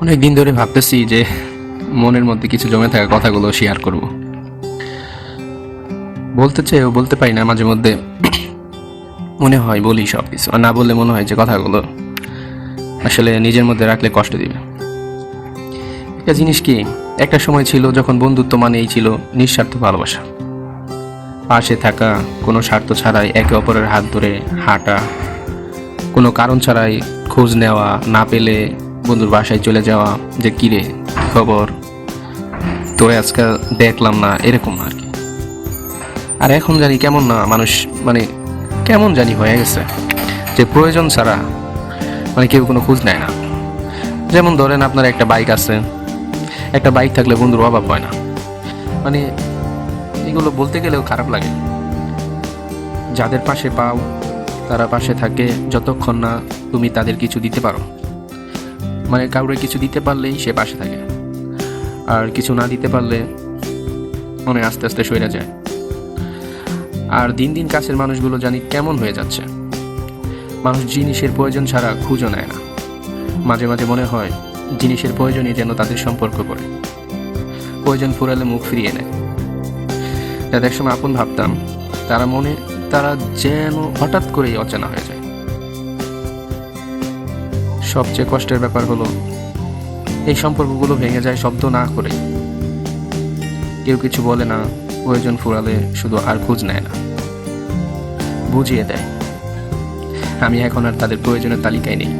অনেক দিন ধরে ভাবতেছি যে মনের মধ্যে কিছু জমে থাকা কথাগুলো শেয়ার করব। বলতে চেয়েও বলতে পারি না, মাঝে মধ্যে মনে হয় বলি সব কিছু, আর না বললে মনে হয় যে কথাগুলো আসলে নিজের মধ্যে রাখলে কষ্ট দিবে। একটা জিনিস কি, একটা সময় ছিল যখন বন্ধুত্ব মানেই ছিল নিঃস্বার্থ ভালোবাসা, পাশে থাকা, কোনো স্বার্থ ছাড়াই একে অপরের হাত ধরে হাঁটা, কোনো কারণ ছাড়াই খোঁজ নেওয়া, না পেলে বন্ধুর বাসায় চলে যাওয়া, যে কিরে খবর, তোরে আজকাল দেখলাম না, এরকম আর কি। আর এখন জানি কেমন না মানুষ, মানে কেমন জানি হয়ে গেছে যে প্রয়োজন ছাড়া কেউ কোনো খোঁজ নেয় না। যেমন ধরেন আপনার একটা বাইক আছে, একটা বাইক থাকলে বন্ধুর অভাব হয় না। মানে এগুলো বলতে গেলেও খারাপ লাগে। যাদের পাশে পাও তারা পাশে থাকে যতক্ষণ না তুমি তাদের কিছু দিতে পারো। কাউরে কিছু দিতে পারলেই সে পাশে থাকে, আর কিছু না দিতে পারলে আস্তে আস্তে সরে যায়। আর দিন দিন কাছের মানুষগুলো জানি কেমন হয়ে যাচ্ছে। মানুষ জিনিসের প্রয়োজন ছাড়া খুঁজও নেয় না। মাঝে মাঝে মনে হয় জিনিসের প্রয়োজনই যেন তাদের সম্পর্ক করে, প্রয়োজন ফুরালে মুখ ফিরিয়ে নেয়। যাদের একসময় আপন ভাবতাম তারা যেন হঠাৎ করেই অচেনা হয়ে যায়। সবচেয়ে কষ্টের ব্যাপার হলো এই সম্পর্কগুলো ভেঙে যায় শব্দ না করে। কেউ কিছু বলে না, প্রয়োজন ফুরালে শুধু আর খোঁজ নেয় না, বুঝিয়ে দেয় আমি এখন আর তাদের প্রয়োজনের তালিকায় নেই।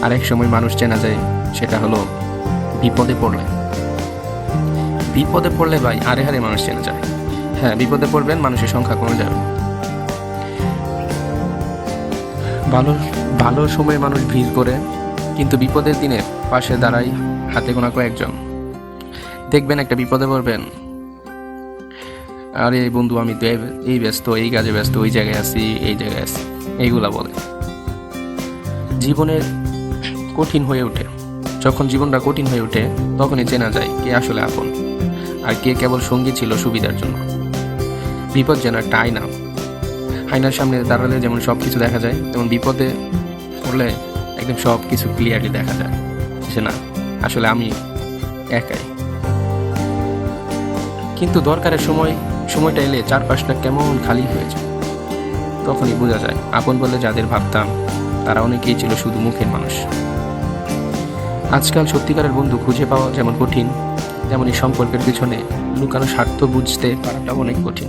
আর এক সময় মানুষ চেনা যায়, সেটা হলো বিপদে পড়লে। বিপদে পড়লে ভাই আরে হারে মানুষ চেনা যায়। হ্যাঁ, বিপদে পড়বেন, মানুষের সংখ্যা কমে যাবে। ভালো ভালো সময়ে মানুষ ভিড় করে, কিন্তু বিপদের দিনে পাশে দাঁড়ায় হাতে গোনা কয়েকজন। দেখবেন একটা বিপদে পড়বেন, আরে বন্ধু আমি তো এই ব্যস্ত, এই কাজে ব্যস্ত, ওই জায়গায় আছি, এই জায়গায় আছি, এইগুলা বলে। জীবনের কঠিন হয়ে ওঠে, যখন জীবনটা কঠিন হয়ে ওঠে তখনই চেনা যায় কে আসলে আপন, আর কে কেবল সঙ্গী ছিল সুবিধার জন্য। বিপদ যেন একটা আয়না, আয়নার সামনে দাঁড়ালে যেমন সব কিছু দেখা যায়, তেমন বিপদে পড়লে একদম সব কিছু ক্লিয়ারলি দেখা যায় যে না, আসলে আমি একাই। কিন্তু দরকারের সময়টা এলে চারপাশটা কেমন খালি হয়ে যায়। তখনই বোঝা যায় আপন বলে যাদের ভাবতাম তারা অনেকেই ছিল শুধু মুখের মানুষ। আজকাল সত্যিকারের বন্ধু খুঁজে পাওয়া যেমন কঠিন, তেমনি সম্পর্কের পিছনে লুকানো স্বার্থ বুঝতে পারাটা অনেক কঠিন।